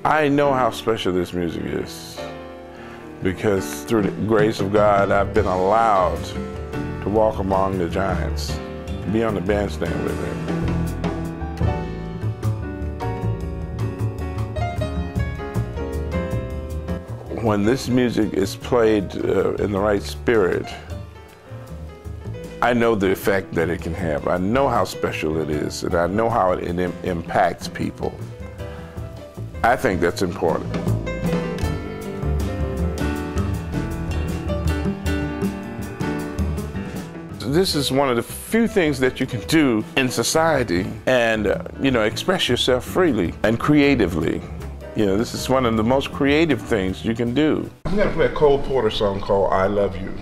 I know how special this music is because through the grace of God, I've been allowed to walk among the giants, be on the bandstand with them. When this music is played in the right spirit, I know the effect that it can have. I know how special it is, and I know how it impacts people. I think that's important. This is one of the few things that you can do in society and, express yourself freely and creatively. This is one of the most creative things you can do. I'm going to play a Cole Porter song called I Love You.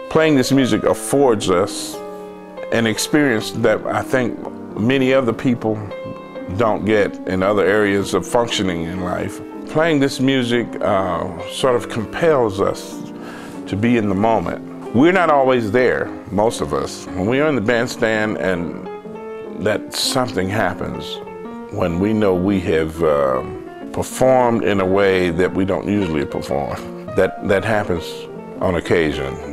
Playing this music affords us an experience that I think many other people don't get in other areas of functioning in life. Playing this music sort of compels us to be in the moment. We're not always there, most of us. When we are in the bandstand and that something happens, when we know we have performed in a way that we don't usually perform, that happens on occasion,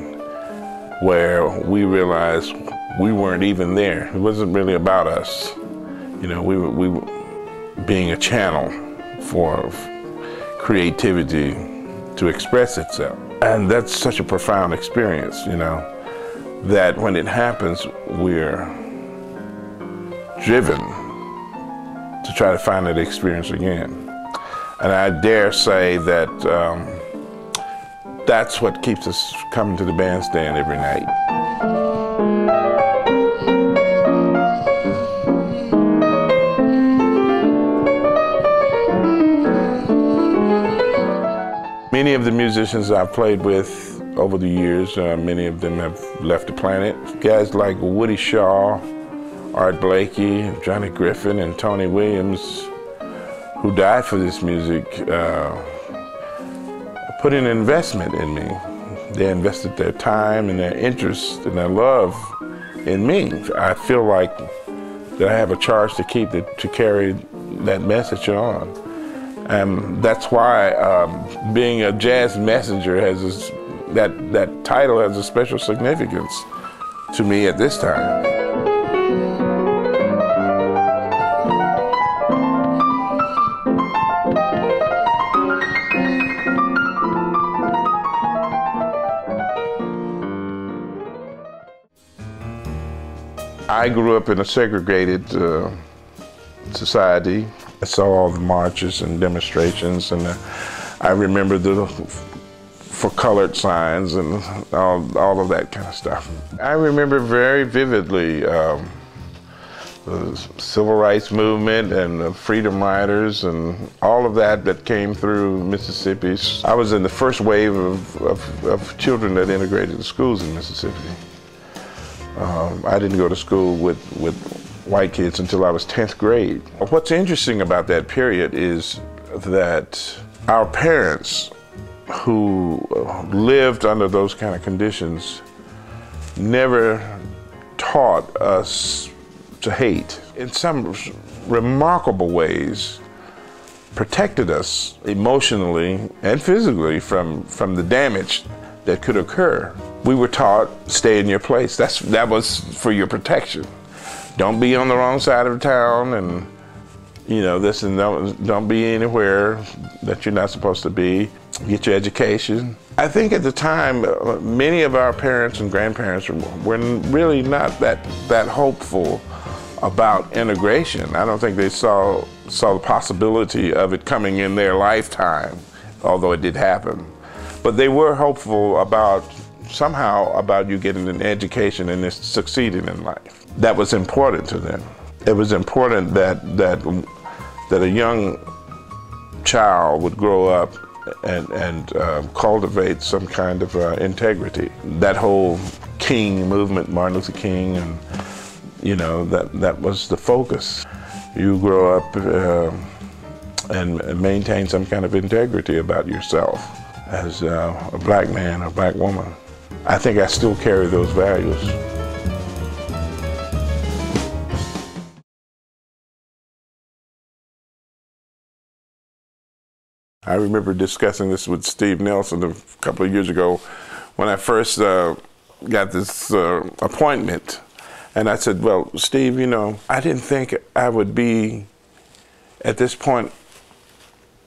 where we realized we weren't even there. It wasn't really about us. We were being a channel for creativity to express itself. And that's such a profound experience, that when it happens, we're driven to try to find that experience again. And I dare say that that's what keeps us coming to the bandstand every night. Many of the musicians I've played with over the years, many of them have left the planet. Guys like Woody Shaw, Art Blakey, Johnny Griffin, and Tony Williams, who died for this music, put an investment in me. They invested their time and their interest and their love in me. I feel like that I have a charge to carry that message on. And that's why being a jazz messenger has that title has a special significance to me at this time. I grew up in a segregated society. I saw all the marches and demonstrations, and I remember for colored signs and all of that kind of stuff. I remember very vividly the civil rights movement and the freedom riders and all of that came through Mississippi. I was in the first wave of children that integrated the schools in Mississippi. I didn't go to school with white kids until I was 10th grade. What's interesting about that period is that our parents who lived under those kind of conditions never taught us to hate. In some remarkable ways, protected us emotionally and physically from the damage that could occur. We were taught, stay in your place. That was for your protection. Don't be on the wrong side of town, and don't be anywhere that you're not supposed to be. Get your education. I think at the time, many of our parents and grandparents were really not that hopeful about integration. I don't think they saw the possibility of it coming in their lifetime, although it did happen. But they were hopeful about you getting an education and succeeding in life. That was important to them. It was important that a young child would grow up and cultivate some kind of integrity. That whole King movement, Martin Luther King, and you know, that was the focus. You grow up and maintain some kind of integrity about yourself as a black man or black woman. I think I still carry those values. I remember discussing this with Steve Nelson a couple of years ago when I first got this appointment. And I said, well, Steve, you know, I didn't think I would be at this point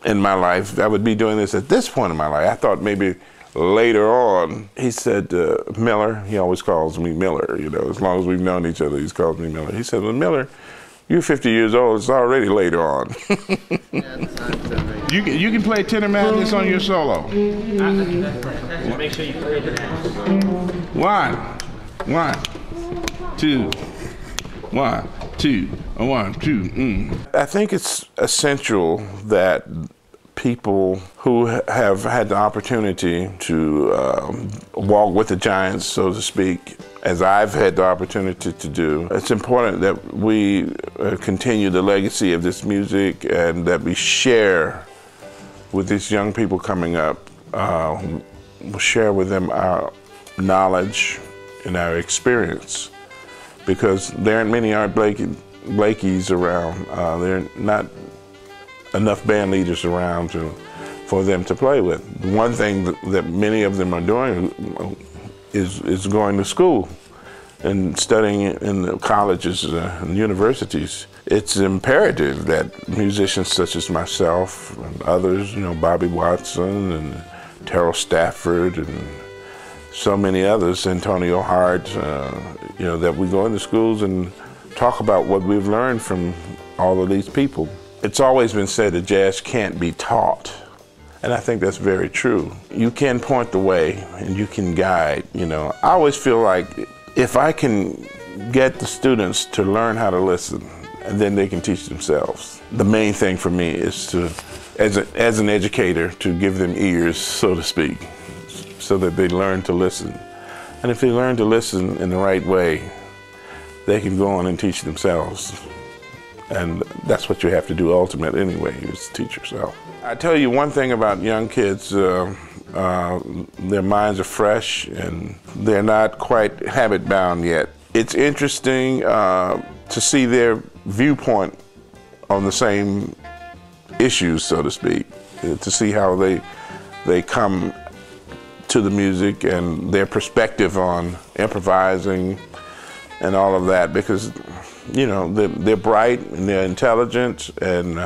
in my life, I would be doing this at this point in my life. I thought maybe later on. He said, Miller, he always calls me Miller, you know, as long as we've known each other, he's called me Miller. He said, well, Miller, you're 50 years old, it's already later on. You can play Tenor Madness on your solo. Make sure you play the One, two, 1, 2, 1, 2. I think it's essential that people who have had the opportunity to walk with the giants, so to speak, as I've had the opportunity to do, it's important that we continue the legacy of this music and that we share with these young people coming up. We'll share with them our knowledge and our experience, because there aren't many Art Blakey's around. There are not enough band leaders around for them to play with. One thing that many of them are doing is going to school and studying in the colleges and universities. It's imperative that musicians such as myself and others, you know, Bobby Watson and Terrell Stafford and so many others, Antonio Hart, you know, that we go into schools and talk about what we've learned from all of these people. It's always been said that jazz can't be taught, and I think that's very true. You can point the way and you can guide, you know. I always feel like if I can get the students to learn how to listen, and then they can teach themselves. The main thing for me is to, as an educator, to give them ears, so to speak, so that they learn to listen. And if they learn to listen in the right way, they can go on and teach themselves. And that's what you have to do ultimately anyway, is teach yourself. I tell you one thing about young kids, their minds are fresh and they're not quite habit-bound yet. It's interesting to see their viewpoint on the same issues, so to speak, to see how they come to the music and their perspective on improvising and all of that, because you know they're bright and they're intelligent and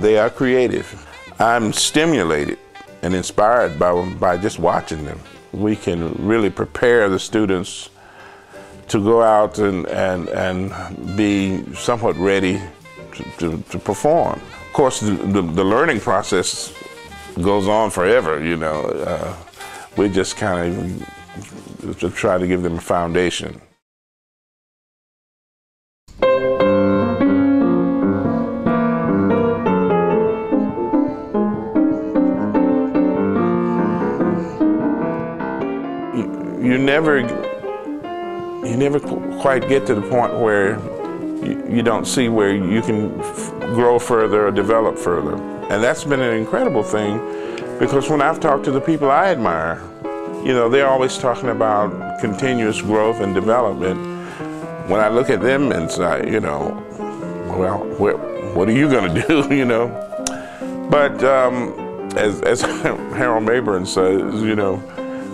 they are creative. I'm stimulated and inspired by just watching them. We can really prepare the students to go out and be somewhat ready to perform. Of course, the learning process goes on forever, you know. We just kind of try to give them a foundation. You never quite get to the point where you don't see where you can grow further or develop further. And that's been an incredible thing, because when I've talked to the people I admire, you know, they're always talking about continuous growth and development. When I look at them and say, you know, well, what are you gonna do, you know? But as Harold Mabern says, you know,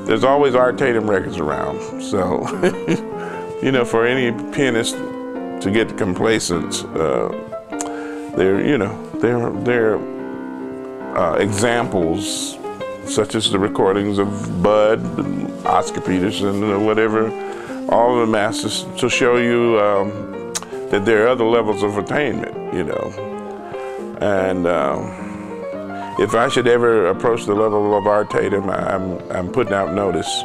there's always Art Tatum records around. So, you know, for any pianist to get complacent, they're examples, such as the recordings of Bud, and Oscar Peterson, or whatever, all of the masters, to show you that there are other levels of attainment, you know. And if I should ever approach the level of Art Tatum, I'm putting out notice.